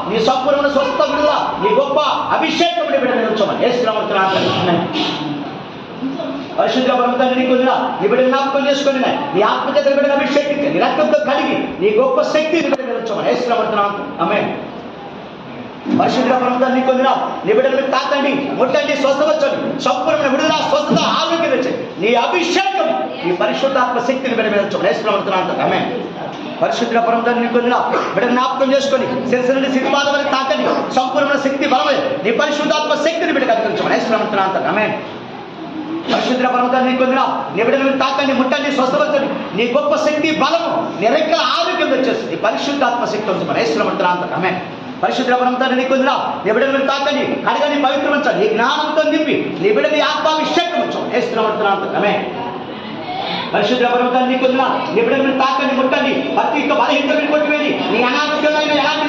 నీ సంపూర్ణ స్వస్థ విడుదల, నీ గొప్ప అభిషేకం నీ బిడ్డ మీద ఉంచమని యేసునామమున. పరిశుద్ధ పరమతండ్రి నీకు వందనాలు. నీ బిడ్డను జ్ఞాపకం చేసుకొని నీ ఆత్మచేత బిడ్డను అభిషేకించి నీ రక్తంతో కలిగి నీ గొప్ప శక్తి నీ బిడ్డ మీద ఉంచమని యేసునామమున. ఆమేన్. పరిశుద్ధ పరమతండ్రి నీకు వందనాలు. నీ బిడ్డల మీద తాకండి, ముట్టండి, స్వస్థపరచండి, సంపూర్ణ విడుదల, స్వస్థత, ఆరోగ్యం తెచ్చండి. నీ అభిషేకం, నీ పరిశుద్ధాత్మ శక్తిని బిడ్డ మీద ఉంచమని యేసునామమున. ఆమేన్. పరిశుద్ధ పరమతండ్రి నీకు వందనాలు. బిడ్డను జ్ఞాపకం చేసుకొని శిరస్సు నుండి సిరిపాదం వరకు తాకండి, సంపూర్ణ శక్తి బలమే నీ పరిశుద్ధాత్మ శక్తిని బిడ్డ కలిగించమని యేసునామమున. ఆమేన్. పరిశుద్ధ పరమతండ్రి నీకు వందనాలు. నీ బిడ్డలను తాకండి, ముట్టండి, స్వస్థపరచండి, నీ గొప్ప శక్తి బలము, నీ రెక్కల ఆరోగ్యం వచ్చేస్తుంది, నీ పరిశుద్ధాత్మ శక్తి ఉంచమని యేసునామమున. ఆమేన్. పరిశుద్ధ పరమతండ్రి నీకు వందనాలు. నీ బిడ్డలను తాకండి, కడగని, పవిత్రమించండి, నీ జ్ఞానంతో నింపి నీ బిడ్డని ఆత్మాభిషేకం ఉంచమని యేసునామమున. ఆమేన్. పరిశుద్ధ పరమతండ్రి నీకు వందనాలు. నీ బిడ్డలను తాకండి, ముట్టండి, ప్రతి ఒక్క బలహీనతను కొట్టివేయండి, నీ అనారోగ్యమైన ఎలాంటి